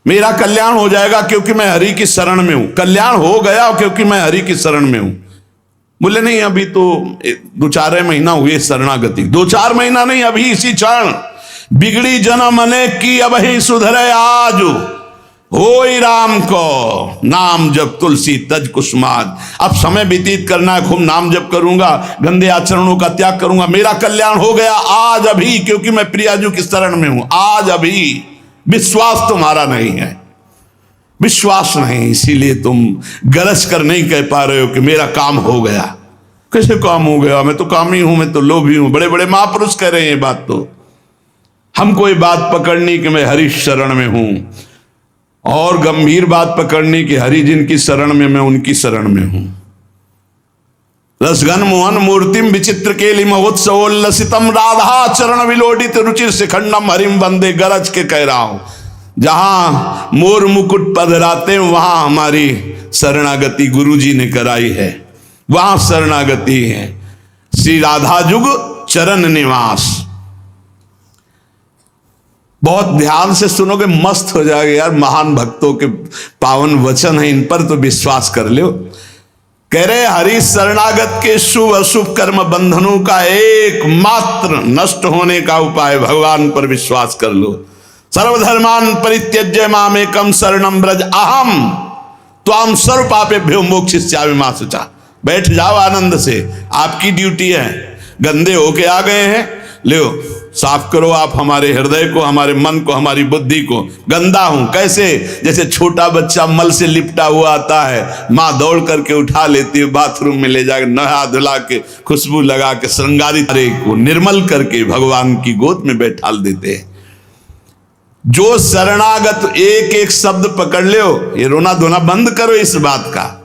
मेरा कल्याण हो जाएगा क्योंकि मैं हरि की शरण में हूं। कल्याण हो गया क्योंकि मैं हरि की शरण में हूं। बोले नहीं, अभी तो 2-4 महीना हुए शरणागति। 2-4 महीना नहीं, अभी इसी क्षण। बिगड़ी जन्म अनेक की अब ही सुधरे आज, होई राम को नाम जप तुलसी तज कुसुमाद। अब समय व्यतीत करना है, खूब नाम जप करूंगा, गंदे आचरणों का त्याग करूंगा। मेरा कल्याण हो गया आज अभी क्योंकि मैं प्रियाजू की शरण में हूं। आज अभी विश्वास तुम्हारा नहीं है, विश्वास नहीं, इसीलिए तुम गरज कर नहीं कह पा रहे हो कि मेरा काम हो गया। कैसे काम हो गया? मैं तो कामी हूं, मैं तो लोभी हूं। बड़े बड़े महापुरुष कह रहे हैं ये बात। तो हमको ये बात पकड़नी कि मैं हरि शरण में हूं, और गंभीर बात पकड़नी कि हरि जिनकी शरण में, मैं उनकी शरण में हूं। रसघन मोहन मूर्तिम विचित्र केलि महोत्सवोल्लसितम राधा चरण विलोडित रुचिर शिखंडम हरिम वंदे। गरज के कह रहा हूं, जहां मोर मुकुट पधराते वहां हमारी शरणागति गुरु जी ने कराई है, वहां शरणागति है। श्री राधा जुग चरण निवास। बहुत ध्यान से सुनोगे, मस्त हो जाएगा यार। महान भक्तों के पावन वचन है, इन पर तो विश्वास कर लो। कह रहे हरि शरणागत के शुभ अशुभ कर्म बंधनों का एकमात्र नष्ट होने का उपाय भगवान पर विश्वास कर लो। सर्वधर्मान परित्यज्य मामेकम शरणम ब्रज अहम त्वाम सर्व पापेभ्यो मोक्षयिष्यामि मा शुचा। बैठ जाओ आनंद से, आपकी ड्यूटी है। गंदे होके आ गए हैं, लो साफ करो आप हमारे हृदय को, हमारे मन को, हमारी बुद्धि को। गंदा हूं कैसे? जैसे छोटा बच्चा मल से लिपटा हुआ आता है, माँ दौड़ करके उठा लेती है, बाथरूम में ले जाकर नहा धुला के खुशबू लगा के श्रृंगारित को निर्मल करके भगवान की गोद में बैठा देते हैं। जो शरणागत, एक एक शब्द पकड़ लो, ये रोना धोना बंद करो इस बात का।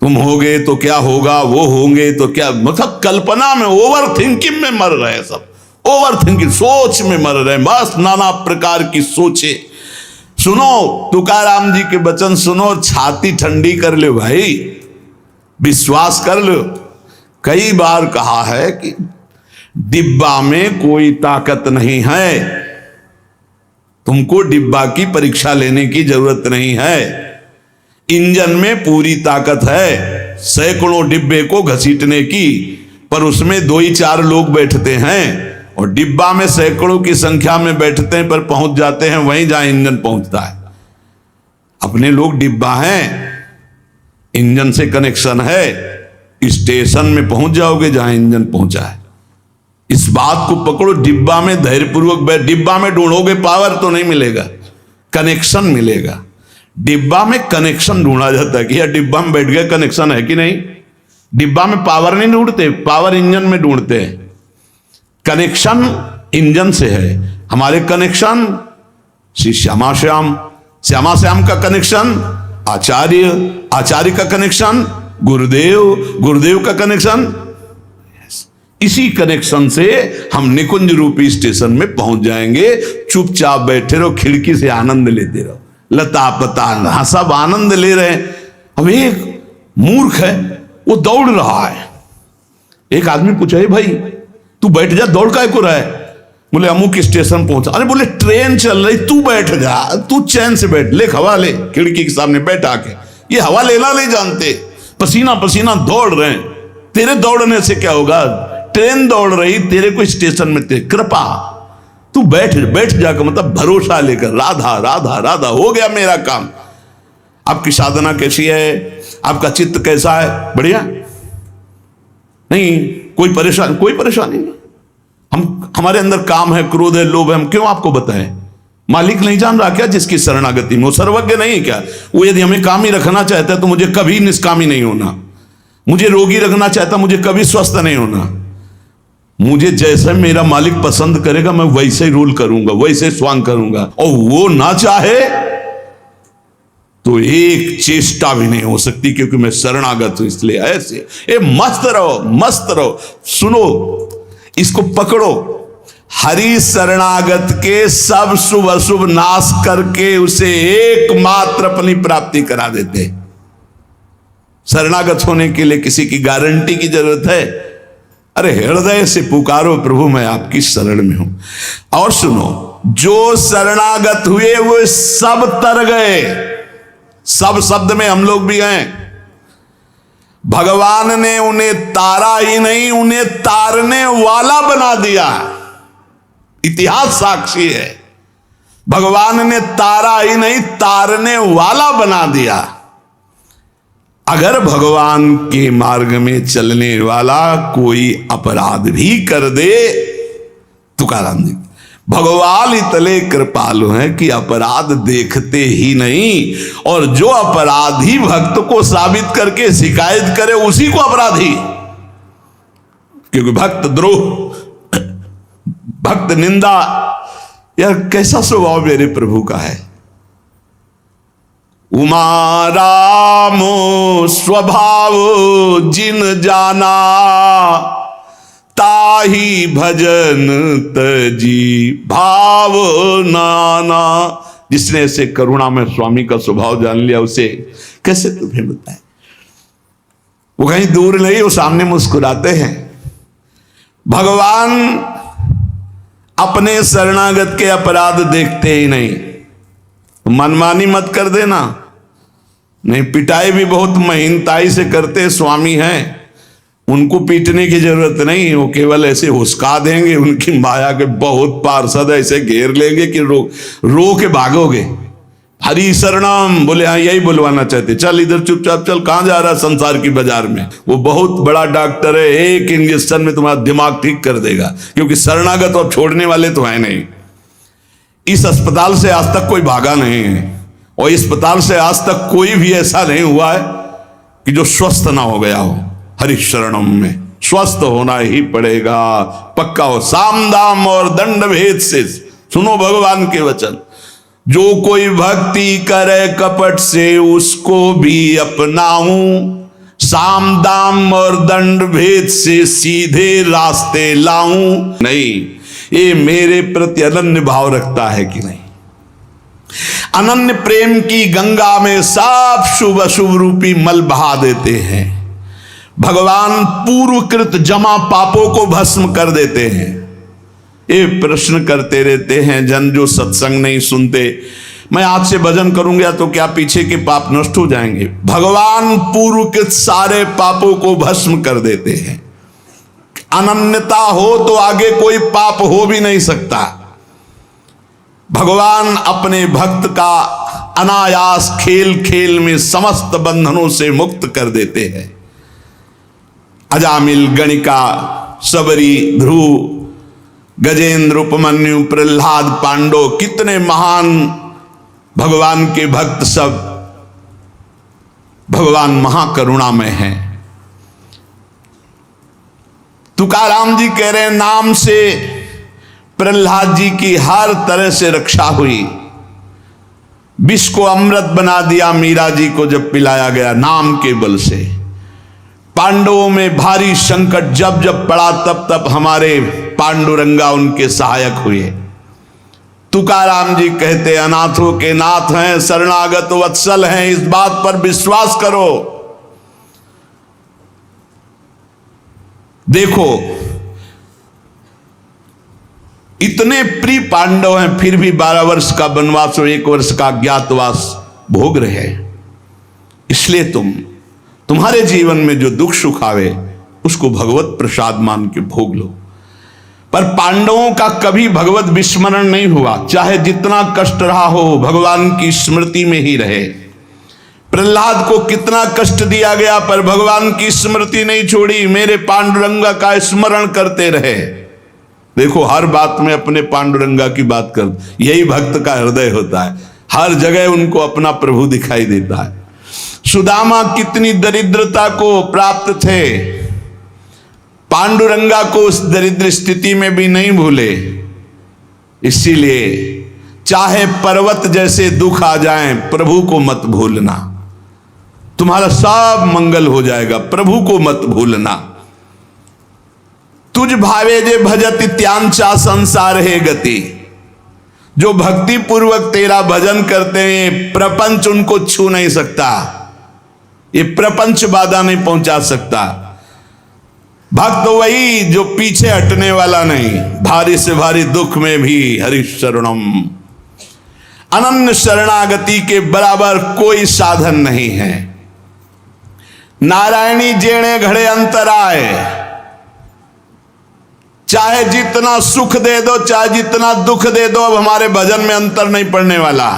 तुम होगे तो क्या होगा, वो होंगे तो क्या, मतलब कल्पना में, ओवर थिंकिंग में मर रहे सब। ओवर थिंकिंग, सोच में मर रहे, बस नाना प्रकार की सोचे। सुनो तुकाराम जी के वचन सुनो, छाती ठंडी कर लो भाई, विश्वास कर लो। कई बार कहा है कि डिब्बा में कोई ताकत नहीं है, तुमको डिब्बा की परीक्षा लेने की जरूरत नहीं है। इंजन में पूरी ताकत है सैकड़ों डिब्बे को घसीटने की, पर उसमें 2-4 लोग बैठते हैं, और डिब्बा में सैकड़ों की संख्या में बैठते हैं, पर पहुंच जाते हैं वहीं जहां इंजन पहुंचता है। अपने लोग डिब्बा हैं, इंजन से कनेक्शन है, स्टेशन में पहुंच जाओगे जहां इंजन पहुंचा है। इस बात को पकड़ो, डिब्बा में धैर्यपूर्वक बैठ। डिब्बा में ढूंढोगे पावर तो नहीं मिलेगा, कनेक्शन मिलेगा। डिब्बा में कनेक्शन ढूंढा जाता है कि यार डिब्बा में बैठ गया, कनेक्शन है कि नहीं। डिब्बा में पावर नहीं ढूंढते, पावर इंजन में ढूंढते हैं। कनेक्शन इंजन से है। हमारे कनेक्शन श्री श्यामा श्याम, श्यामा श्याम का कनेक्शन आचार्य, आचार्य का कनेक्शन गुरुदेव, गुरुदेव का कनेक्शन। इसी कनेक्शन से हम निकुंज रूपी स्टेशन में पहुंच जाएंगे। चुपचाप बैठे रहो, खिड़की से आनंद लेते रहो, लता पता सब आनंद ले रहे हैं। अब एक मूर्ख है, वो दौड़ रहा है। एक आदमी पूछा, भाई तू बैठ जा, दौड़ काय को रहा है? बोले अमुक स्टेशन पहुंचा। अरे बोले ट्रेन चल रही, तू बैठ जा, तू चैन से बैठ, ले हवा ले, खिड़की के सामने बैठ आके। ये हवा लेना नहीं जानते, पसीना पसीना दौड़ रहे हैं। तेरे दौड़ने से क्या होगा? ट्रेन दौड़ रही, तेरे को स्टेशन में थे, कृपा तू बैठ बैठ जाकर, मतलब भरोसा लेकर, राधा राधा राधा, हो गया मेरा काम। आपकी साधना कैसी है? आपका चित्त कैसा है? बढ़िया नहीं? कोई परेशानी? कोई परेशानी नहीं। हमारे अंदर काम है, क्रोध है, लोभ है, हम क्यों आपको बताएं? मालिक नहीं जान रहा क्या जिसकी शरणागति में? वो सर्वज्ञ नहीं है क्या? वो यदि हमें कामी रखना चाहता है तो मुझे कभी निष्कामी नहीं होना, मुझे रोगी रखना चाहता मुझे कभी स्वस्थ नहीं होना। मुझे जैसे मेरा मालिक पसंद करेगा मैं वैसे ही रूल करूंगा, वैसे स्वांग करूंगा। और वो ना चाहे तो एक चेष्टा भी नहीं हो सकती, क्योंकि मैं शरणागत हूं। इसलिए ऐसे ए मस्त रहो, मस्त रहो। सुनो, इसको पकड़ो। हरि शरणागत के सब शुभ अशुभ नाश करके उसे एकमात्र अपनी प्राप्ति करा देते। शरणागत होने के लिए किसी की गारंटी की जरूरत है? अरे हृदय से पुकारो, प्रभु मैं आपकी शरण में हूं। और सुनो, जो शरणागत हुए वो सब तर गए। सब शब्द में हम लोग भी हैं। भगवान ने उन्हें तारा ही नहीं, उन्हें तारने वाला बना दिया। इतिहास साक्षी है, भगवान ने तारा ही नहीं तारने वाला बना दिया। अगर भगवान के मार्ग में चलने वाला कोई अपराध भी कर दे, तुकाराम जी, भगवान इतने कृपालु हैं कि अपराध देखते ही नहीं, और जो अपराधी भक्त को साबित करके शिकायत करे उसी को अपराधी। क्योंकि भक्त द्रोह, भक्त निंदा, यह कैसा स्वभाव मेरे प्रभु का है। उमा रामो स्वभाव जिन जाना, ताही भजन तजी भाव नाना। जिसने ऐसे करुणा में स्वामी का स्वभाव जान लिया, उसे कैसे तुम्हें बताए। वो कहीं दूर नहीं, वो सामने मुस्कुराते हैं। भगवान अपने शरणागत के अपराध देखते ही नहीं। मनमानी मत कर देना। नहीं, पिटाई भी बहुत महीनताई से करते स्वामी हैं, उनको पीटने की जरूरत नहीं, वो केवल ऐसे हुस्का देंगे। उनकी माया के बहुत पार्षद ऐसे घेर लेंगे कि रो के भागोगे। हरि शरणम बोले, हाँ यही बुलवाना चाहते, चल इधर चुपचाप चल, कहां जा रहा संसार की बाजार में। वो बहुत बड़ा डॉक्टर है, एक इंजेक्शन में तुम्हारा दिमाग ठीक कर देगा। क्योंकि शरणागत और छोड़ने वाले तो है नहीं। इस अस्पताल से आज तक कोई भागा नहीं है, और इस अस्पताल से आज तक कोई भी ऐसा नहीं हुआ है कि जो स्वस्थ ना हो गया हो। हरि शरणम में स्वस्थ होना ही पड़ेगा, पक्का हो। साम दाम और दंड भेद से सुनो भगवान के वचन। जो कोई भक्ति करे कपट से, उसको भी अपनाऊं। साम दाम और दंड भेद से सीधे रास्ते लाऊं। नहीं, ये मेरे प्रति अनन्य भाव रखता है कि नहीं। अनन्य प्रेम की गंगा में सब शुभ अशुभ रूपी मल बहा देते हैं। भगवान पूर्वकृत जमा पापों को भस्म कर देते हैं। ये प्रश्न करते रहते हैं जन जो सत्संग नहीं सुनते, मैं आज से भजन करूंगा तो क्या पीछे के पाप नष्ट हो जाएंगे। भगवान पूर्वकृत सारे पापों को भस्म कर देते हैं। अनन्यता हो तो आगे कोई पाप हो भी नहीं सकता। भगवान अपने भक्त का अनायास खेल खेल में समस्त बंधनों से मुक्त कर देते हैं। अजामिल, गणिका, सबरी, ध्रुव, गजेंद्र, उपमन्यु, प्रहलाद, पांडव, कितने महान भगवान के भक्त, सब भगवान महाकरुणामय हैं। तुकाराम जी कह रहे हैं, नाम से प्रहलाद जी की हर तरह से रक्षा हुई। विष को अमृत बना दिया मीरा जी को जब पिलाया गया नाम के बल से। पांडवों में भारी संकट जब जब पड़ा तब तब हमारे पांडुरंगा उनके सहायक हुए। तुकाराम जी कहते, अनाथों के नाथ हैं, शरणागत वत्सल हैं, इस बात पर विश्वास करो। देखो, इतने प्रिय पांडव हैं, फिर भी 12 वर्ष का वनवास और 1 वर्ष का अज्ञातवास भोग रहे। इसलिए तुम्हारे जीवन में जो दुख सुख आवे उसको भगवत प्रसाद मान के भोग लो। पर पांडवों का कभी भगवत विस्मरण नहीं हुआ, चाहे जितना कष्ट रहा हो भगवान की स्मृति में ही रहे। प्रहलाद को कितना कष्ट दिया गया पर भगवान की स्मृति नहीं छोड़ी, मेरे पांडुरंगा का स्मरण करते रहे। देखो, हर बात में अपने पांडुरंगा की बात कर, यही भक्त का हृदय होता है। हर जगह उनको अपना प्रभु दिखाई देता है। सुदामा कितनी दरिद्रता को प्राप्त थे, पांडुरंगा को उस दरिद्र स्थिति में भी नहीं भूले। इसीलिए चाहे पर्वत जैसे दुख आ जाएं, प्रभु को मत भूलना, तुम्हारा सब मंगल हो जाएगा। प्रभु को मत भूलना। तुझ भावे जे भजत त्यांचा संसार है गति। जो भक्ति पूर्वक तेरा भजन करते हैं, प्रपंच उनको छू नहीं सकता, ये प्रपंच बाधा नहीं पहुंचा सकता। भक्त वही जो पीछे हटने वाला नहीं, भारी से भारी दुख में भी हरि शरणम। अनन्य शरणागति के बराबर कोई साधन नहीं है। नारायणी जेणे घड़े अंतराय, चाहे जितना सुख दे दो चाहे जितना दुख दे दो, अब हमारे भजन में अंतर नहीं पड़ने वाला।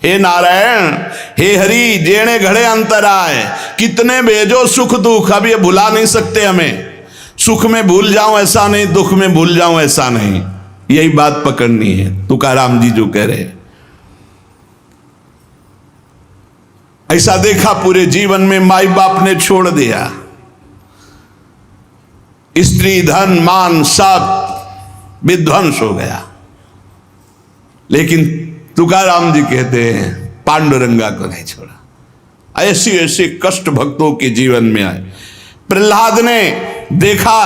हे नारायण, हे हरि, जेणे घड़े अंतराय, कितने भेजो सुख दुख, अब ये भुला नहीं सकते हमें। सुख में भूल जाऊं ऐसा नहीं, दुख में भूल जाऊं ऐसा नहीं, यही बात पकड़नी है। तुकाराम जी जो कह रहे, ऐसा देखा पूरे जीवन में माई बाप ने छोड़ दिया, स्त्री धन मान सब विध्वंस हो गया, लेकिन तुकाराम जी कहते हैं पांडुरंगा को नहीं छोड़ा। ऐसे ऐसे कष्ट भक्तों के जीवन में आए। प्रहलाद ने देखा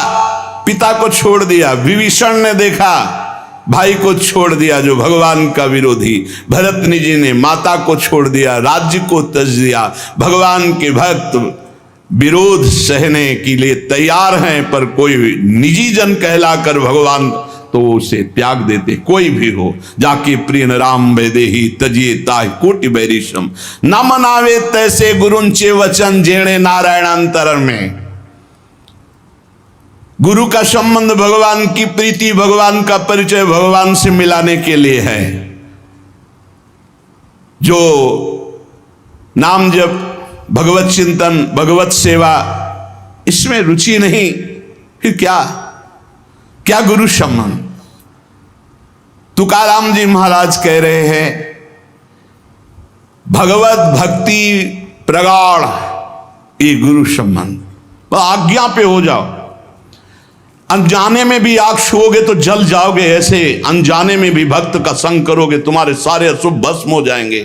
पिता को छोड़ दिया, विभीषण ने देखा भाई को छोड़ दिया जो भगवान का विरोधी, भरतनी जी ने माता को छोड़ दिया, राज्य को त्यज दिया। भगवान के भक्त विरोध सहने के लिए तैयार हैं, पर कोई निजी जन कहलाकर भगवान तो उसे त्याग देते। कोई भी हो, जाके प्रिय राम वैदेही तजिए ताहि कोटि बैरिशम, न मनावे तैसे गुरुंचे वचन जेणे नारायण अंतर में। गुरु का संबंध भगवान की प्रीति, भगवान का परिचय भगवान से मिलाने के लिए है। जो नाम जप, भगवत चिंतन, भगवत सेवा, इसमें रुचि नहीं, फिर क्या क्या गुरु संबंध। तुकाराम जी महाराज कह रहे हैं भगवत भक्ति प्रगाढ़, ये गुरु संबंध। आज्ञा पे हो जाओ, अनजाने में भी आग छुओगे तो जल जाओगे, ऐसे अनजाने में भी भक्त का संग करोगे तुम्हारे सारे अशुभ भस्म हो जाएंगे,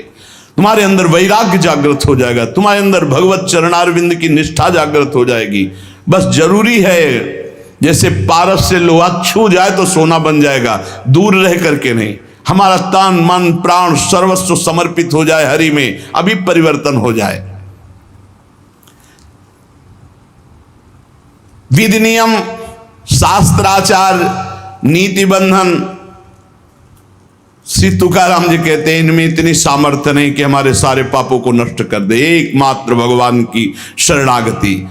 तुम्हारे अंदर वैराग्य जागृत हो जाएगा, तुम्हारे अंदर भगवत चरणारविंद की निष्ठा जागृत हो जाएगी। बस जरूरी है जैसे पारस से लोहा छू जाए तो सोना बन जाएगा, दूर रह करके नहीं। हमारा तन मन प्राण सर्वस्व समर्पित हो जाए हरि में, अभी परिवर्तन हो जाए। विधि नियम शास्त्राचार नीति बंधन, श्री तुकाराम जी कहते हैं इनमें इतनी सामर्थ्य नहीं कि हमारे सारे पापों को नष्ट कर दे। एकमात्र भगवान की शरणागति,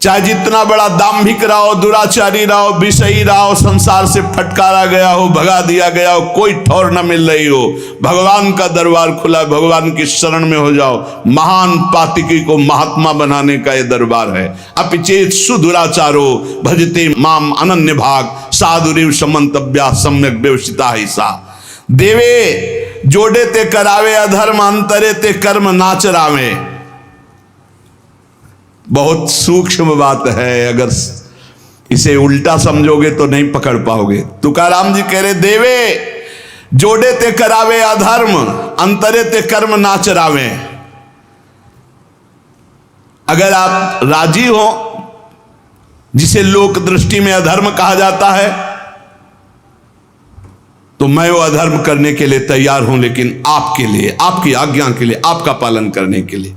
चाहे जितना बड़ा दाम्भिक रहा हो, दुराचारी रहा हो, विषयी रहा हो, संसार से फटकारा गया हो, भगा दिया गया हो, कोई ठौर न मिल रही हो, भगवान का दरबार खुला, भगवान की शरण में हो जाओ। महान पातिकी को महात्मा बनाने का ये दरबार है। अपिचेत सुदुराचारो भजते माम अनन्य भाग, साधुरिव समंतव्या सम्यक व्यवसिता ही सा। देवे जोड़े ते करावे अधर्म, अंतरे ते कर्म नाचरावे। बहुत सूक्ष्म बात है, अगर इसे उल्टा समझोगे तो नहीं पकड़ पाओगे। तुकाराम जी कह रहे देवे जोड़े ते करावे अधर्म, अंतरे ते कर्म नाचरावे। अगर आप राजी हो, जिसे लोक दृष्टि में अधर्म कहा जाता है, तो मैं वो अधर्म करने के लिए तैयार हूं, लेकिन आपके लिए, आपकी आज्ञा के लिए, आपका पालन करने के लिए।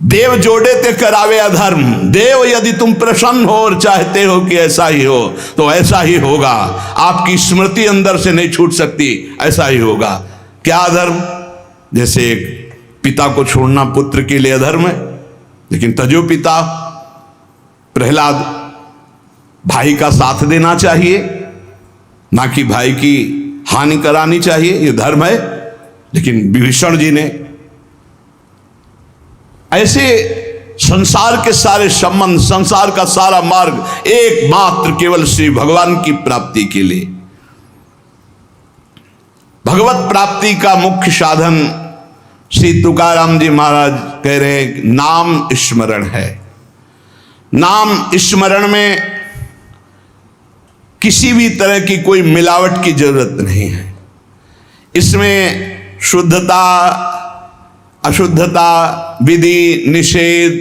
देव जोड़े ते करावे अधर्म, देव यदि तुम प्रसन्न हो और चाहते हो कि ऐसा ही हो तो ऐसा ही होगा। आपकी स्मृति अंदर से नहीं छूट सकती, ऐसा ही होगा। क्या अधर्म? जैसे पिता को छोड़ना पुत्र के लिए अधर्म है, लेकिन तजो पिता प्रहलाद, भाई का साथ देना चाहिए, ना कि भाई की हानि करानी चाहिए, ये धर्म है। लेकिन विभीषण जी ने ऐसे संसार के सारे संबंध, संसार का सारा मार्ग एकमात्र केवल श्री भगवान की प्राप्ति के लिए। भगवत प्राप्ति का मुख्य साधन श्री तुकाराम जी महाराज कह रहे हैं नाम स्मरण है। नाम स्मरण में किसी भी तरह की कोई मिलावट की जरूरत नहीं है। इसमें शुद्धता अशुद्धता, विधि निषेध,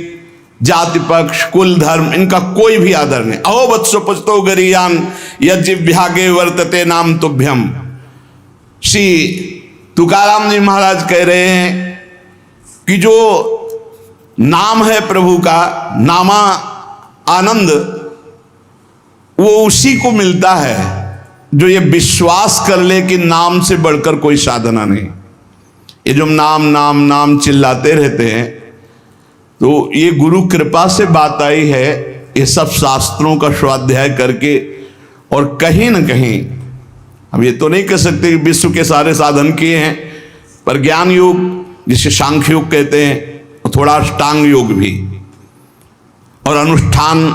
जाति पक्ष, कुल धर्म, इनका कोई भी आदर नहीं। अहो वत्सो पचतो गरीयान यज्ञ वर्तते नाम तुभ्यम। श्री तुकाराम जी महाराज कह रहे हैं कि जो नाम है प्रभु का, नामा आनंद वो उसी को मिलता है जो ये विश्वास कर ले कि नाम से बढ़कर कोई साधना नहीं। ये जो नाम नाम नाम चिल्लाते रहते हैं, तो ये गुरु कृपा से बात आई है, ये सब शास्त्रों का स्वाध्याय करके। और कहीं ना कहीं हम ये तो नहीं कह सकते कि विश्व के सारे साधन किए हैं, पर ज्ञान योग जिसे सांख्य योग कहते हैं, और थोड़ा अष्टांग योग भी, और अनुष्ठान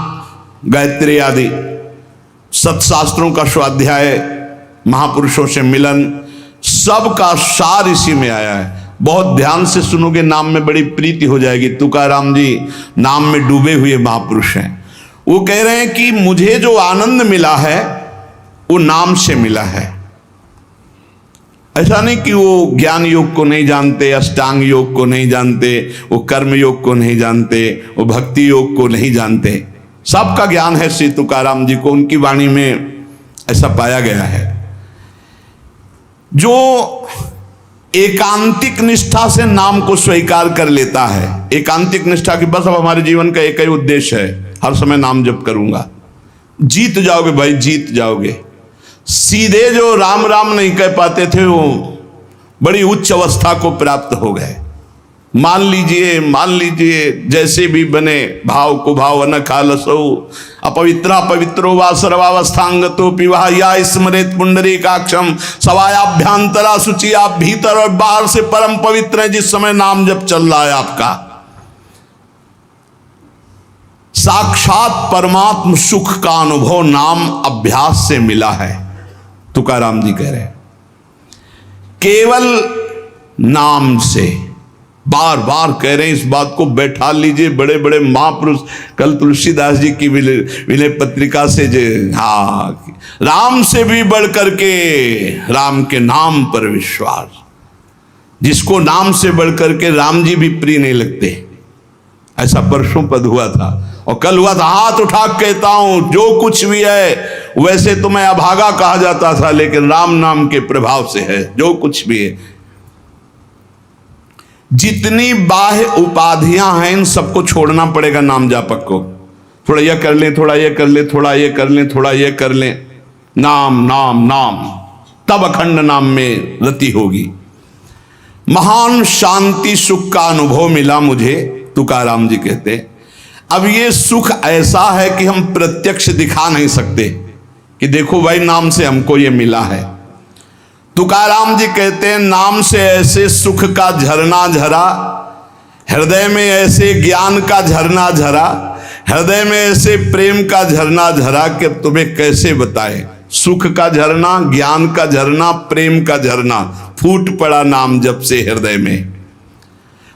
गायत्री आदि सत्शास्त्रों का स्वाध्याय, महापुरुषों से मिलन, सब का सार इसी में आया है। बहुत ध्यान से सुनोगे, नाम में बड़ी प्रीति हो जाएगी। तुकाराम जी नाम में डूबे हुए महापुरुष हैं। वो कह रहे हैं कि मुझे जो आनंद मिला है वो नाम से मिला है। ऐसा नहीं कि वो ज्ञान योग को नहीं जानते, अष्टांग योग को नहीं जानते, वो कर्म योग को नहीं जानते, वो भक्ति योग को नहीं जानते। सबका ज्ञान है श्री तुकाराम जी को, उनकी वाणी में ऐसा पाया गया है। जो एकांतिक निष्ठा से नाम को स्वीकार कर लेता है, एकांतिक निष्ठा की बस अब हमारे जीवन का एक ही उद्देश्य है, हर समय नाम जप करूंगा, जीत जाओगे भाई, जीत जाओगे। सीधे जो राम राम नहीं कह पाते थे वो बड़ी उच्च अवस्था को प्राप्त हो गए। मान लीजिए जैसे भी बने, भाव को भाव न खालसो, अपवित्रा पवित्रो वा सर्वावस्थांगतो पिवा या स्मरेत पुंडरीकाक्षम सवायाभ्यांतरा शुचि। आप भीतर और बाहर से परम पवित्र है जिस समय नाम जप चल रहा है आपका। साक्षात परमात्म सुख का अनुभव नाम अभ्यास से मिला है, तुकाराम जी कह रहे हैं। केवल नाम से, बार बार कह रहे हैं इस बात को, बैठा लीजिए। बड़े बड़े महापुरुष, कल तुलसीदास जी की विनय पत्रिका से जो, हाँ, राम से भी बढ़ करके राम के नाम पर विश्वास। जिसको नाम से बढ़ करके राम जी भी प्रिय नहीं लगते, ऐसा परसों पद हुआ था। और कल हुआ था, हाथ उठा कहता हूं जो कुछ भी है, वैसे तो मैं अभागा कहा जाता था, लेकिन राम नाम के प्रभाव से है जो कुछ भी है। जितनी बाह्य उपाधियां हैं इन सबको छोड़ना पड़ेगा नाम जापक को। थोड़ा यह कर लें, थोड़ा यह कर लें, थोड़ा यह कर लें, थोड़ा यह कर लें, नाम नाम नाम, तब अखंड नाम में रति होगी। महान शांति सुख का अनुभव मिला मुझे, तुकाराम जी कहते। अब ये सुख ऐसा है कि हम प्रत्यक्ष दिखा नहीं सकते कि देखो भाई नाम से हमको ये मिला है। तुकाराम जी कहते हैं नाम से ऐसे सुख का झरना झरा, हृदय में ऐसे ज्ञान का झरना झरा, हृदय में ऐसे प्रेम का झरना झरा कि तुम्हें कैसे बताएं। सुख का झरना, ज्ञान का झरना, प्रेम का झरना फूट पड़ा नाम जप से हृदय में।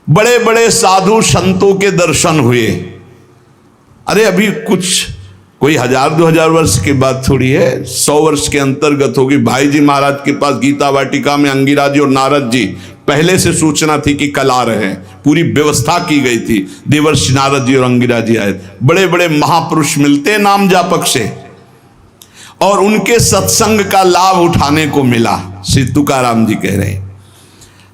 बड़े बड़े साधु संतों के दर्शन हुए। अरे अभी कुछ कोई 1000-2000 वर्ष की बात थोड़ी है, 100 वर्ष के अंतर्गत होगी। भाई जी महाराज के पास गीता वाटिका में अंगिरा जी और नारद जी, पहले से सूचना थी कि कल आ रहे हैं, पूरी व्यवस्था की गई थी। देवर्षि नारद जी और अंगिरा जी आए। बड़े बड़े महापुरुष मिलते नाम जापक से, और उनके सत्संग का लाभ उठाने को मिला। श्री तुकाराम जी कह रहे हैं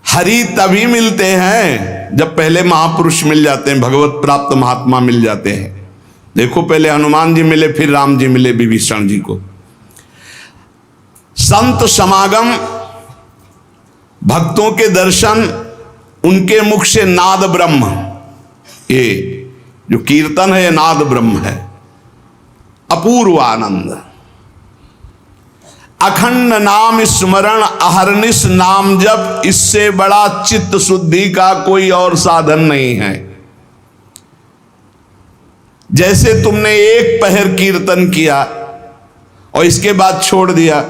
हरि तभी मिलते हैं जब पहले महापुरुष मिल जाते हैं, भगवत प्राप्त महात्मा मिल जाते हैं। देखो पहले हनुमान जी मिले, फिर राम जी मिले विभीषण जी को। संत समागम, भक्तों के दर्शन, उनके मुख से नाद ब्रह्म, ये जो कीर्तन है ये नाद ब्रह्म है। अपूर्व आनंद, अखंड नाम स्मरण, अहरनिश नाम जप, इससे बड़ा चित्त शुद्धि का कोई और साधन नहीं है। जैसे तुमने एक पहर कीर्तन किया और इसके बाद छोड़ दिया,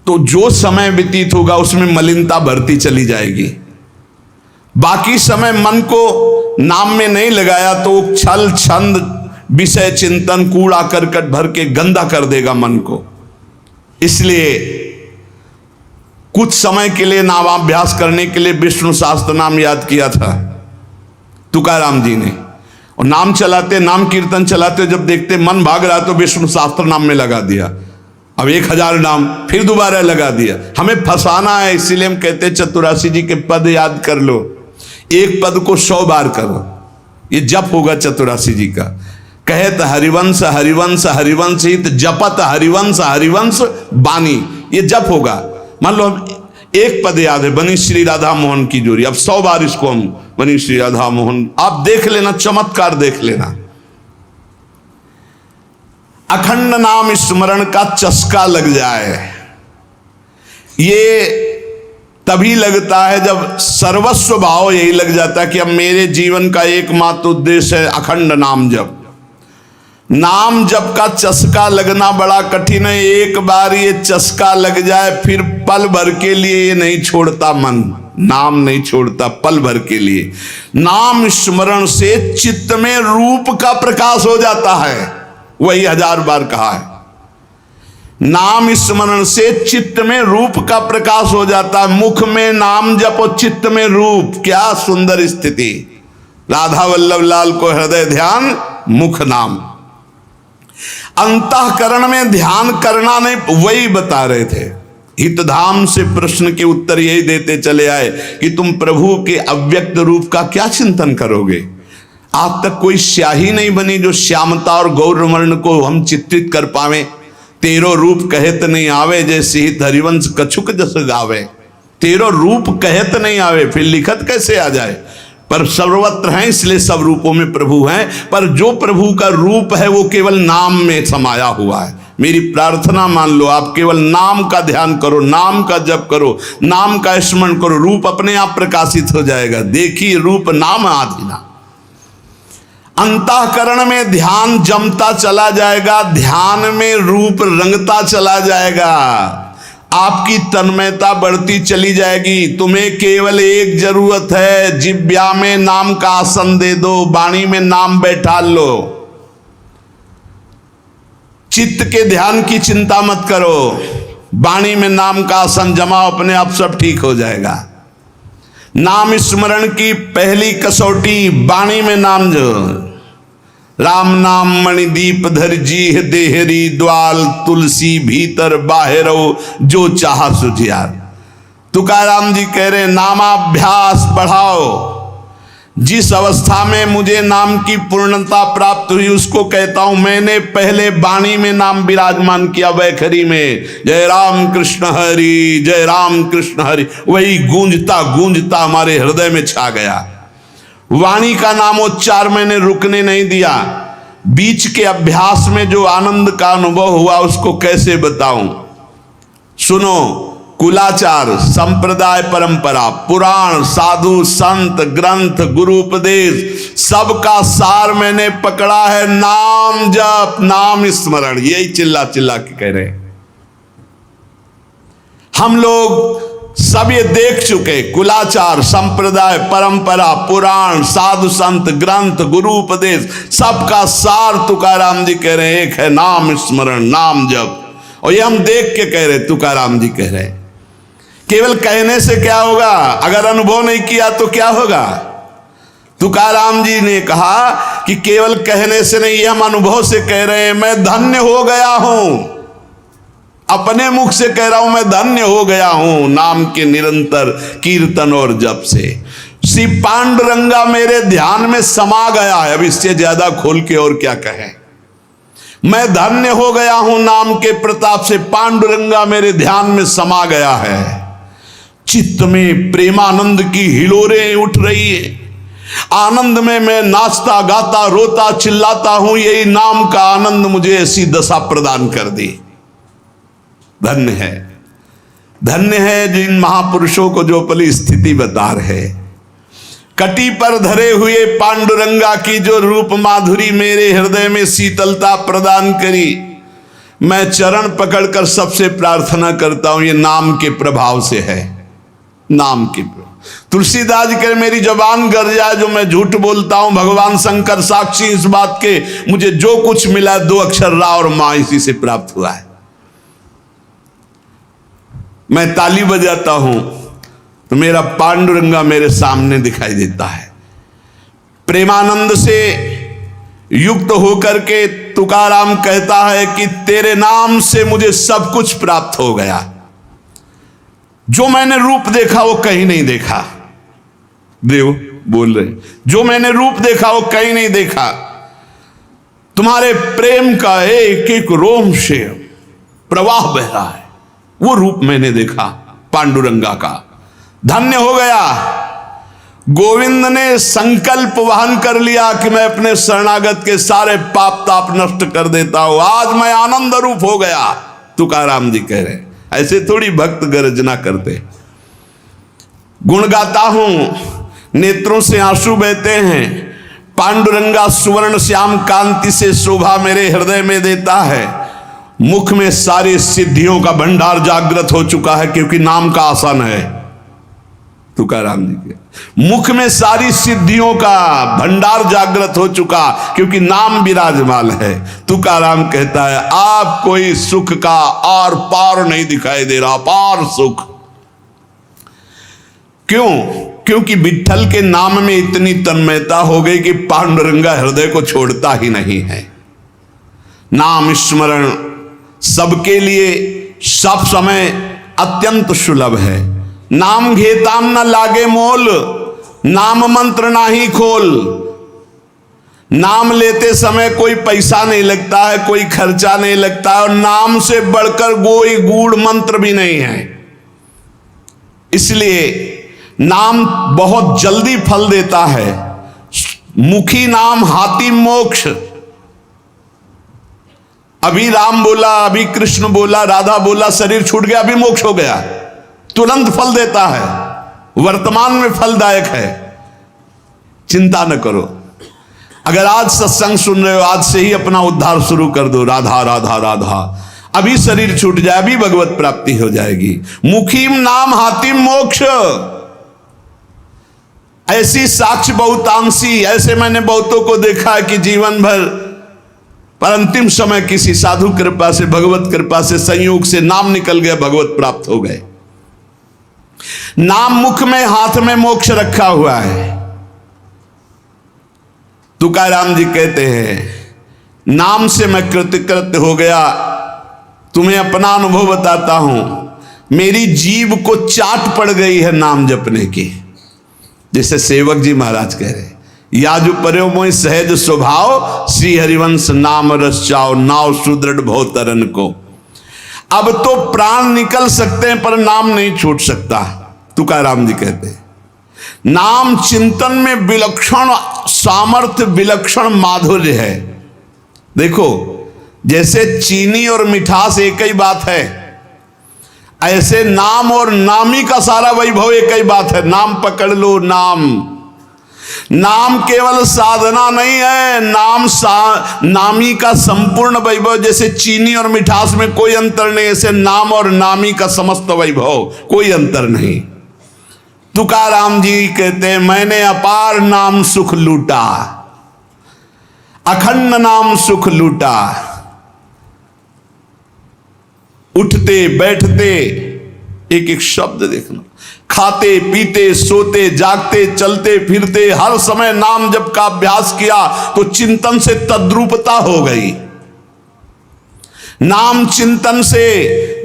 तो जो समय व्यतीत होगा उसमें मलिनता बढ़ती चली जाएगी। बाकी समय मन को नाम में नहीं लगाया तो छल छंद विषय चिंतन कूड़ा करकट भर के गंदा कर देगा मन को। इसलिए कुछ समय के लिए नामाभ्यास करने के लिए विष्णु सहस्त्र नाम याद किया था तुकाराम जी ने, और नाम चलाते, नाम कीर्तन चलाते, जब देखते मन भाग रहा तो विष्णु सहस्त्र नाम में लगा दिया। अब 1000 नाम फिर दोबारा लगा दिया। हमें फंसाना है, इसीलिए हम कहते हैं चतुरासी जी के पद याद कर लो, एक पद को 100 बार करो, ये जप होगा चतुरासी जी का। कहत हरिवंश हरिवंश हरिवंश हित जपत हरिवंश हरिवंश बानी, ये जप होगा। मान लो एक पद याद है, बनी श्री राधा मोहन की जोड़ी, अब 100 बार इसको हम बनी श्री राधा मोहन, आप देख लेना, चमत्कार देख लेना। अखंड नाम स्मरण का चस्का लग जाए, ये तभी लगता है जब सर्वस्व भाव यही लग जाता है कि अब मेरे जीवन का एकमात्र उद्देश्य है अखंड नाम जप। नाम जप का चस्का लगना बड़ा कठिन है, एक बार ये चस्का लग जाए फिर पल भर के लिए ये नहीं छोड़ता मन, नाम नहीं छोड़ता पल भर के लिए। नाम स्मरण से चित्त में रूप का प्रकाश हो जाता है, वही 1000 बार कहा है। नाम स्मरण से चित्त में रूप का प्रकाश हो जाता है। मुख में नाम जपो चित्त में रूप, क्या सुंदर स्थिति। राधा वल्लभ लाल को हृदय ध्यान मुख नाम, अंतःकरण में ध्यान करना नहीं, वही बता रहे थे। हितधाम से प्रश्न के उत्तर यही देते चले आए कि तुम प्रभु के अव्यक्त रूप का क्या चिंतन करोगे। आज तक कोई स्याही नहीं बनी जो श्यामता और गौरवर्ण को हम चित्रित कर पावे। तेरो रूप कहत नहीं आवे, जैसे हित हरिवंश कछुक जस गावे। तेरो रूप कहत नहीं आवे, फिर लिखत कैसे आ जाए। पर सर्वत्र हैं, इसलिए सब रूपों में प्रभु हैं। पर जो प्रभु का रूप है वो केवल नाम में समाया हुआ है। मेरी प्रार्थना मान लो, आप केवल नाम का ध्यान करो, नाम का जप करो, नाम का स्मरण करो, रूप अपने आप प्रकाशित हो जाएगा। देखिए रूप नाम आधीना। अंतःकरण में ध्यान जमता चला जाएगा, ध्यान में रूप रंगता चला जाएगा, आपकी तन्मयता बढ़ती चली जाएगी। तुम्हें केवल एक जरूरत है, जिब्या में नाम का आसन दे दो, वाणी में नाम बैठा लो। चित्त के ध्यान की चिंता मत करो, वाणी में नाम का आसन जमाओ, अपने आप सब ठीक हो जाएगा। नाम स्मरण की पहली कसौटी वाणी में नाम जो, राम नाम मणिदीप धर जी देहरी द्वाल, तुलसी भीतर बाहरो जो चाह सुझियार। तुकाराम जी कह रहे नामाभ्यास बढ़ाओ। जिस अवस्था में मुझे नाम की पूर्णता प्राप्त हुई उसको कहता हूं मैंने पहले वाणी में नाम विराजमान किया, वैखरी में जय राम कृष्ण हरि जय राम कृष्ण हरि, वही गूंजता गूंजता हमारे हृदय में छा गया। वाणी का नामोच्चार मैंने रुकने नहीं दिया। बीच के अभ्यास में जो आनंद का अनुभव हुआ उसको कैसे बताऊं। सुनो, कुलाचार, संप्रदाय, परंपरा, पुराण, साधु, संत, ग्रंथ, गुरु उपदेश, सबका सार मैंने पकड़ा है नाम जप, नाम स्मरण। यही चिल्ला चिल्ला के कह रहे हम लोग सब ये देख चुके। कुलाचार, संप्रदाय, परंपरा, पुराण, साधु संत, ग्रंथ, गुरु उपदेश, सबका सार तुकाराम जी कह रहे एक है नाम स्मरण, नाम जप। और ये हम देख के कह रहे, तुकाराम जी कह रहे। केवल कहने से क्या होगा, अगर अनुभव नहीं किया तो क्या होगा। तुकाराम जी ने कहा कि केवल कहने से नहीं, ये हम अनुभव से कह रहे हैं। मैं धन्य हो गया हूं, अपने मुख से कह रहा हूं मैं धन्य हो गया हूं नाम के निरंतर कीर्तन और जप से। श्री पांडुरंगा मेरे ध्यान में समा गया है। अब इससे ज्यादा खोल के और क्या कहें। मैं धन्य हो गया हूं नाम के प्रताप से, पांडुरंगा मेरे ध्यान में समा गया है। चित्त में प्रेमानंद की हिलोरें उठ रही है। आनंद में मैं नाचता गाता रोता चिल्लाता हूं। यही नाम का आनंद मुझे ऐसी दशा प्रदान कर दी। धन्य है, धन्य है जिन महापुरुषों को जो पली स्थिति बता रहे। कटी पर धरे हुए पांडुरंगा की जो रूप माधुरी मेरे हृदय में शीतलता प्रदान करी। मैं चरण पकड़कर सबसे प्रार्थना करता हूं, ये नाम के प्रभाव से है। नाम के तुलसीदास कर मेरी जबान गर जाए जो मैं झूठ बोलता हूं, भगवान शंकर साक्षी इस बात के, मुझे जो कुछ मिला 2 अक्षर रा और मां इसी से प्राप्त हुआ है। मैं ताली बजाता हूं तो मेरा पांडुरंगा मेरे सामने दिखाई देता है। प्रेमानंद से युक्त होकर के तुकाराम कहता है कि तेरे नाम से मुझे सब कुछ प्राप्त हो गया। जो मैंने रूप देखा वो कहीं नहीं देखा। देव बोल रहे, जो मैंने रूप देखा वो कहीं नहीं देखा। तुम्हारे प्रेम का एक एक रोम से प्रवाह बह रहा है। वो रूप मैंने देखा पांडुरंगा का, धन्य हो गया। गोविंद ने संकल्प वहन कर लिया कि मैं अपने शरणागत के सारे पाप ताप नष्ट कर देता हूं, आज मैं आनंद रूप हो गया। तुकाराम जी कह रहे, ऐसे थोड़ी भक्त गर्जना करते। गुण गाता हूं, नेत्रों से आंसू बहते हैं, पांडुरंगा सुवर्ण श्याम कांति से शोभा मेरे हृदय में देता है। मुख में सारी सिद्धियों का भंडार जागृत हो चुका है, क्योंकि नाम का आसन है। तुकाराम जी के मुख में सारी सिद्धियों का भंडार जागृत हो चुका, क्योंकि नाम विराजमान है। तुकाराम कहता है, आप कोई सुख का और पार नहीं दिखाई दे रहा, पार सुख। क्यों? क्योंकि विठ्ठल के नाम में इतनी तन्मयता हो गई कि पांडुरंगा हृदय को छोड़ता ही नहीं है। नाम स्मरण सबके लिए सब समय अत्यंत सुलभ है। नाम घेताम न लागे मोल, नाम मंत्र ना ही खोल। नाम लेते समय कोई पैसा नहीं लगता है, कोई खर्चा नहीं लगता है, और नाम से बढ़कर कोई गूढ़ मंत्र भी नहीं है। इसलिए नाम बहुत जल्दी फल देता है। मुखी नाम हाथी मोक्ष। अभी राम बोला, अभी कृष्ण बोला, राधा बोला, शरीर छूट गया, अभी मोक्ष हो गया, तुरंत फल देता है, वर्तमान में फलदायक है। चिंता न करो। अगर आज सत्संग सुन रहे हो, आज से ही अपना उद्धार शुरू कर दो। राधा राधा राधा, अभी शरीर छूट जाए, अभी भगवत प्राप्ति हो जाएगी। मुखीम नाम हातिम मोक्ष। ऐसी साक्ष्य बहुतांशी, ऐसे मैंने बहुतों को देखा है कि जीवन भर पर अंतिम समय किसी साधु कृपा से, भगवत कृपा से, संयोग से नाम निकल गया, भगवत प्राप्त हो गए। नाम मुख में, हाथ में मोक्ष रखा हुआ है। तुकाराम जी कहते हैं, नाम से मैं कृतकृत्य हो गया। तुम्हें अपना अनुभव बताता हूं, मेरी जीभ को चाट पड़ गई है नाम जपने की। जैसे सेवक जी महाराज कह रहे, याजु पर्यो मोहि सहज स्वभाव, श्री हरिवंश नाम रस चाओ, नाव सुदृढ़ भव तरन को। अब तो प्राण निकल सकते हैं पर नाम नहीं छूट सकता। तुकाराम जी कहते हैं, नाम चिंतन में विलक्षण सामर्थ्य, विलक्षण माधुर्य है। देखो, जैसे चीनी और मिठास एक ही बात है, ऐसे नाम और नामी का सारा वैभव एक ही बात है। नाम पकड़ लो, नाम केवल साधना नहीं है, नामी का संपूर्ण वैभव। जैसे चीनी और मिठास में कोई अंतर नहीं, ऐसे नाम और नामी का समस्त वैभव, कोई अंतर नहीं। तुकाराम जी कहते हैं, मैंने अपार नाम सुख लूटा, अखंड नाम सुख लूटा। उठते बैठते एक एक शब्द देखना, खाते पीते सोते जागते चलते फिरते हर समय नाम जप का अभ्यास किया तो चिंतन से तद्रूपता हो गई। नाम चिंतन से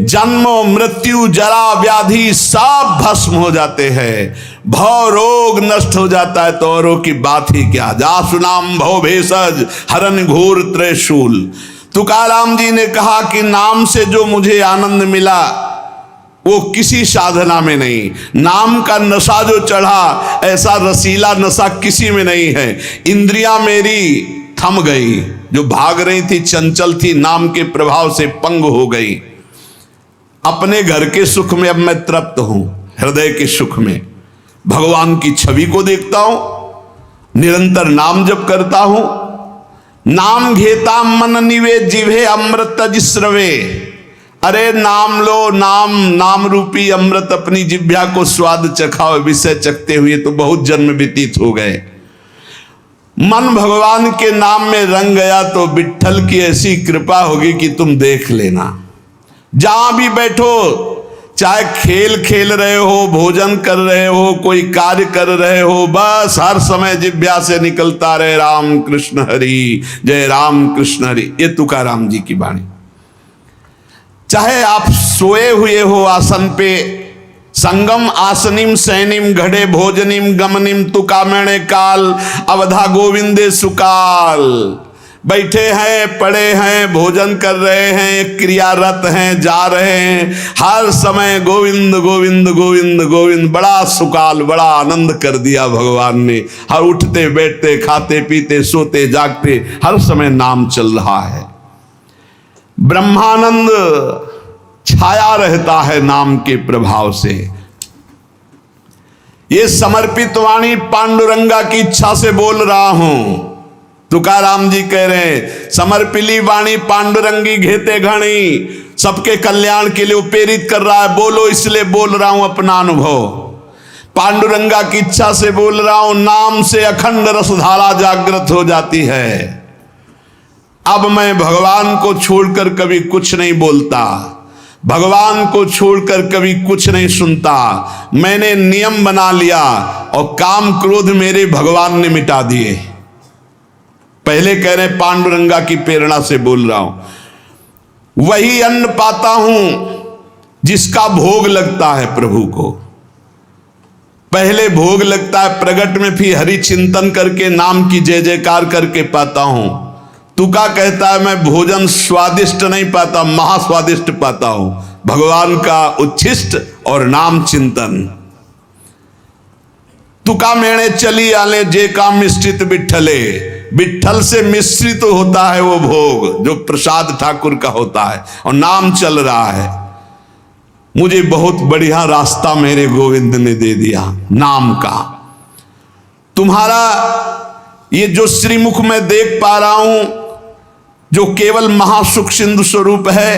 जन्म मृत्यु जरा व्याधि सब भस्म हो जाते हैं, भव रोग नष्ट हो जाता है। तो औरों की बात ही क्या, जासु नाम भव भेषज हरन घोर त्रिशूल। तुकाराम जी ने कहा कि नाम से जो मुझे आनंद मिला वो किसी साधना में नहीं। नाम का नशा जो चढ़ा, ऐसा रसीला नशा किसी में नहीं है। इंद्रियां मेरी थम गई, जो भाग रही थी, चंचल थी, नाम के प्रभाव से पंग हो गई। अपने घर के सुख में अब मैं तृप्त हूं, हृदय के सुख में भगवान की छवि को देखता हूं, निरंतर नाम जप करता हूं। नाम घेता मन निवे जिभे अमृत जिस्रवे। अरे नाम लो, नाम रूपी अमृत अपनी जिह्वा को स्वाद चखाओ। विषय चखते हुए तो बहुत जन्म व्यतीत हो गए। मन भगवान के नाम में रंग गया तो विठ्ठल की ऐसी कृपा होगी कि तुम देख लेना। जहां भी बैठो, चाहे खेल खेल रहे हो, भोजन कर रहे हो, कोई कार्य कर रहे हो, बस हर समय जिह्वा से निकलता रहे राम कृष्ण हरि, जय राम कृष्ण हरि। ये तुकाराम जी की वाणी। चाहे आप सोए हुए हो आसन पे, संगम आसनिम सैनिम घड़े भोजनिम गमनिम तुकामणे काल अवधा गोविंदे सुकाल। बैठे हैं, पड़े हैं, भोजन कर रहे हैं, क्रियारत हैं, जा रहे हैं, हर समय गोविंद गोविंद गोविंद गोविंद। बड़ा सुकाल, बड़ा आनंद कर दिया भगवान ने। हर उठते बैठते, खाते पीते, सोते जागते, हर समय नाम चल रहा है। ब्रह्मानंद छाया रहता है नाम के प्रभाव से। ये समर्पित वाणी पांडुरंगा की इच्छा से बोल रहा हूं। तुकाराम जी कह रहे हैं, समर्पिली वाणी पांडुरंगी घेते घणी, सबके कल्याण के लिए प्रेरित कर रहा है। बोलो इसलिए बोल रहा हूं अपना अनुभव। पांडुरंगा की इच्छा से बोल रहा हूं। नाम से अखंड रसधारा जागृत हो जाती है। अब मैं भगवान को छोड़कर कभी कुछ नहीं बोलता, भगवान को छोड़कर कभी कुछ नहीं सुनता। मैंने नियम बना लिया और काम क्रोध मेरे भगवान ने मिटा दिए। पहले कह रहे पांडुरंगा की प्रेरणा से बोल रहा हूं। वही अन्न पाता हूं जिसका भोग लगता है प्रभु को। पहले भोग लगता है प्रगट में, फिर हरि चिंतन करके नाम की जय जयकार करके पाता हूं। तुका कहता है मैं भोजन स्वादिष्ट नहीं पाता, महास्वादिष्ट पाता हूं। भगवान का उच्छिष्ट और नाम चिंतन। तुका मेणे चली आले जे का मिश्रित बिठले। विठल से मिश्रित होता है वो भोग जो प्रसाद ठाकुर का होता है, और नाम चल रहा है। मुझे बहुत बढ़िया रास्ता मेरे गोविंद ने दे दिया नाम का। तुम्हारा ये जो श्रीमुख में देख पा रहा हूं, जो केवल महासुख सिंधु स्वरूप है,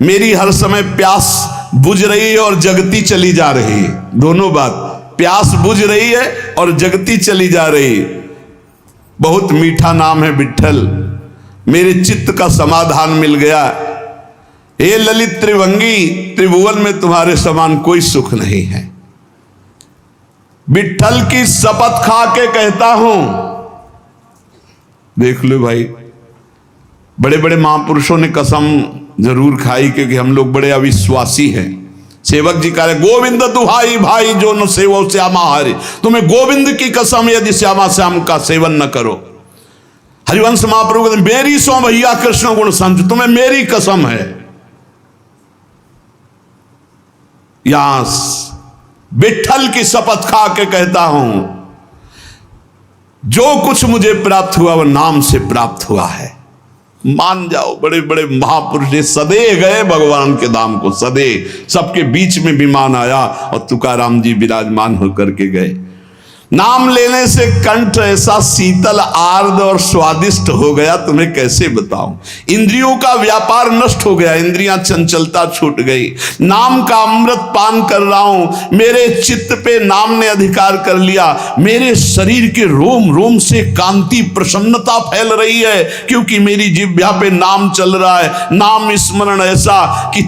मेरी हर समय प्यास बुझ रही है और जगती चली जा रही है। दोनों बात, प्यास बुझ रही है और जगती चली जा रही है। बहुत मीठा नाम है विठल। मेरे चित्त का समाधान मिल गया। हे ललित त्रिभंगी, त्रिभुवन में तुम्हारे समान कोई सुख नहीं है। विठल की शपथ खा के कहता हूं। देख लो भाई, बड़े बड़े महापुरुषों ने कसम जरूर खाई, क्योंकि हम लोग बड़े अविश्वासी हैं। सेवक जी कह रहे गोविंद दुहाई भाई जो न सेवो श्यामा हरि। तुम्हें गोविंद की कसम यदि श्यामा श्याम का सेवन न करो। हरिवंश महाप्रभु कहते मेरी सो भैया कृष्ण गुण संत, तुम्हें मेरी कसम है। यहां विठल की शपथ खा के कहता हूं, जो कुछ मुझे प्राप्त हुआ वह नाम से प्राप्त हुआ है। मान जाओ, बड़े बड़े महापुरुष ने सदे गए भगवान के धाम को, सदे। सबके बीच में विमान आया और तुकाराम जी विराजमान होकर के गए। नाम लेने से कंठ ऐसा शीतल, आर्द्र और स्वादिष्ट हो गया, तुम्हें कैसे बताऊं। इंद्रियों का व्यापार नष्ट हो गया, इंद्रियां चंचलता छूट गई। नाम का अमृत पान कर रहा हूं। मेरे चित्त पे नाम ने अधिकार कर लिया। मेरे शरीर के रोम रोम से कांति, प्रसन्नता फैल रही है, क्योंकि मेरी जिह्वा पे नाम चल रहा है। नाम स्मरण ऐसा कि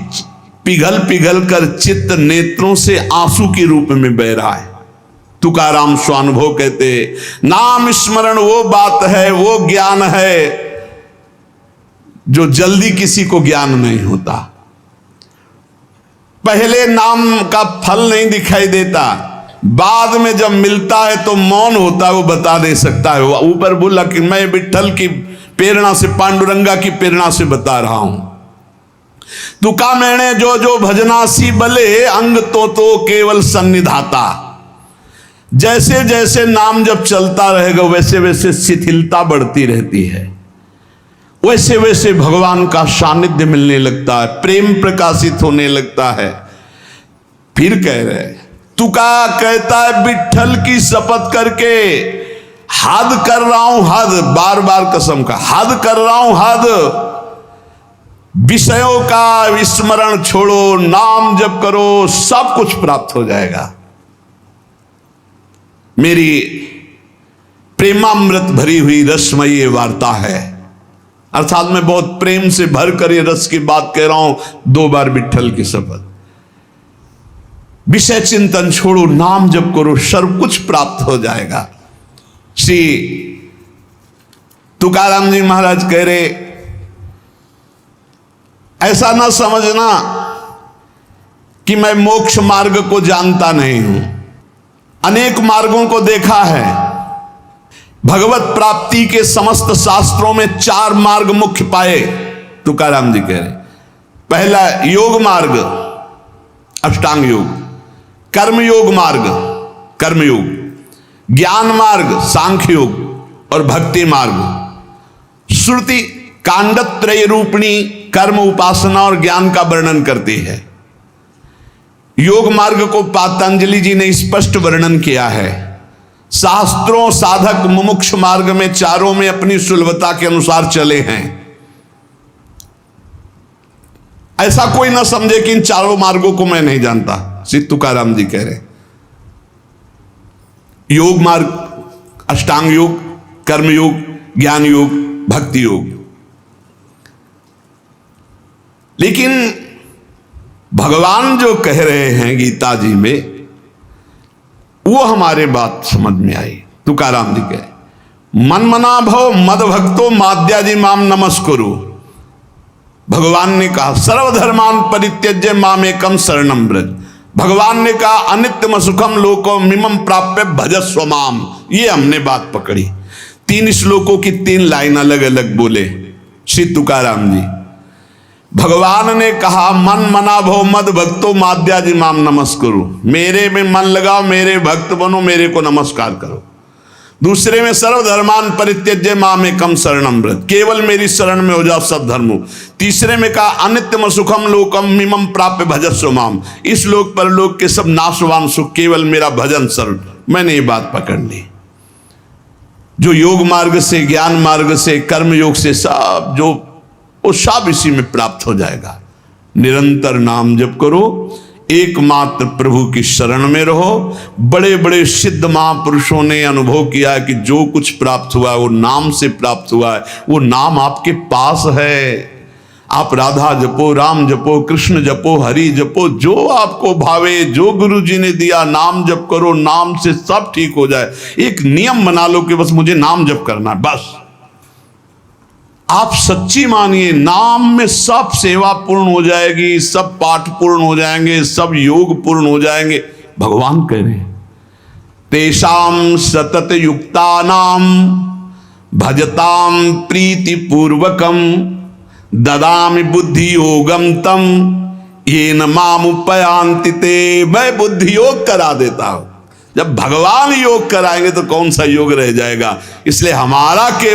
पिघल पिघल कर चित्त नेत्रों से आंसू के रूप में बह रहा है। तुकाराम स्वानुभव कहते, नाम स्मरण वो बात है, वो ज्ञान है जो जल्दी किसी को ज्ञान नहीं होता। पहले नाम का फल नहीं दिखाई देता, बाद में जब मिलता है तो मौन होता है, वो बता नहीं सकता है। ऊपर बोला कि मैं विठल की प्रेरणा से, पांडुरंगा की प्रेरणा से बता रहा हूं। तुका मैंने जो जो भजनासी बले, अंग तो केवल सन्निधाता। जैसे जैसे नाम जब चलता रहेगा वैसे वैसे शिथिलता बढ़ती रहती है, वैसे वैसे भगवान का सानिध्य मिलने लगता है, प्रेम प्रकाशित होने लगता है। फिर कह रहे, तुका कहता है विठल की शपथ करके हद कर रहा हूं, हद, बार बार कसम का हद कर रहा हूं, हद। विषयों का स्मरण छोड़ो, नाम जप करो, सब कुछ प्राप्त हो जाएगा। मेरी प्रेमामृत भरी हुई रसमयी वार्ता है, अर्थात मैं बहुत प्रेम से भर कर ये रस की बात कह रहा हूं। 2 बार विठल की शपथ। विषय चिंतन छोड़ो, नाम जप करो, सर्व कुछ प्राप्त हो जाएगा। श्री तुकाराम जी महाराज कह रहे, ऐसा ना समझना कि मैं मोक्ष मार्ग को जानता नहीं हूं। अनेक मार्गों को देखा है। भगवत प्राप्ति के समस्त शास्त्रों में 4 मार्ग मुख्य पाए, तुकाराम जी कह रहे। पहला योग मार्ग, अष्टांग योग, कर्म योग मार्ग, कर्मयोग, ज्ञान मार्ग, सांख्य योग और भक्ति मार्ग। श्रुति कांडत्रय रूपिणी कर्म, उपासना और ज्ञान का वर्णन करती है। योग मार्ग को पतंजलि जी ने स्पष्ट वर्णन किया है। शास्त्रों साधक मुमुक्ष मार्ग में चारों में अपनी सुलभता के अनुसार चले हैं। ऐसा कोई ना समझे कि इन चारों मार्गों को मैं नहीं जानता, श्री तुकाराम जी कह रहे। योग मार्ग, अष्टांग योग, कर्म योग, ज्ञान योग, भक्ति योग। लेकिन भगवान जो कह रहे हैं गीता जी में, वो हमारे बात समझ में आई। तुकाराम जी कहे, मन मना भव मद भक्तो माद्याजी माम नमस्कुरु। भगवान ने कहा सर्वधर्मान परित्यज्य माम एकम शरणम ब्रज। भगवान ने कहा अनित्यम सुखम लोको मिमम प्राप्य भजस्व माम। ये हमने बात पकड़ी। 3 श्लोकों की 3 लाइन अलग अलग बोले श्री तुकाराम जी। भगवान ने कहा मन मना भो मद भक्तो माद्याजी माम नमस्कुरु। मेरे में मन लगाओ, मेरे भक्त बनो, मेरे को नमस्कार करो। दूसरे में सर्वधर्मान परित्यज्य माम एकम शरणम ब्रज, केवल मेरी शरण में हो जाओ सब धर्मों। तीसरे में कहा अनित्यम सुखम लोकम मिमम प्राप्य भजस्व माम। इस लोक पर लोक के सब नाशवान सुख केवल मेरा भजन शरण। मैंने ये बात पकड़ ली। जो योग मार्ग से, ज्ञान मार्ग से, कर्म योग से सब जो वो सब इसी में प्राप्त हो जाएगा। निरंतर नाम जप करो, एकमात्र प्रभु की शरण में रहो। बड़े बड़े सिद्ध महापुरुषों ने अनुभव किया है कि जो कुछ प्राप्त हुआ है वो नाम से प्राप्त हुआ है। वो नाम आपके पास है। आप राधा जपो, राम जपो, कृष्ण जपो, हरि जपो, जो आपको भावे, जो गुरु जी ने दिया नाम जप करो। नाम से सब ठीक हो जाए। एक नियम बना लो कि बस मुझे नाम जप करना है, बस। आप सच्ची मानिए, नाम में सब सेवा पूर्ण हो जाएगी, सब पाठ पूर्ण हो जाएंगे, सब योग पूर्ण हो जाएंगे। भगवान कह रहे हैं तेषाम सतत युक्तानाम भजताम प्रीति पूर्वकम ददामि बुद्धि योगम तम येन माम उपयांति ते। मैं बुद्धि योग करा देता हूं। जब भगवान योग कराएंगे तो कौन सा योग रह जाएगा। इसलिए हमारा केवल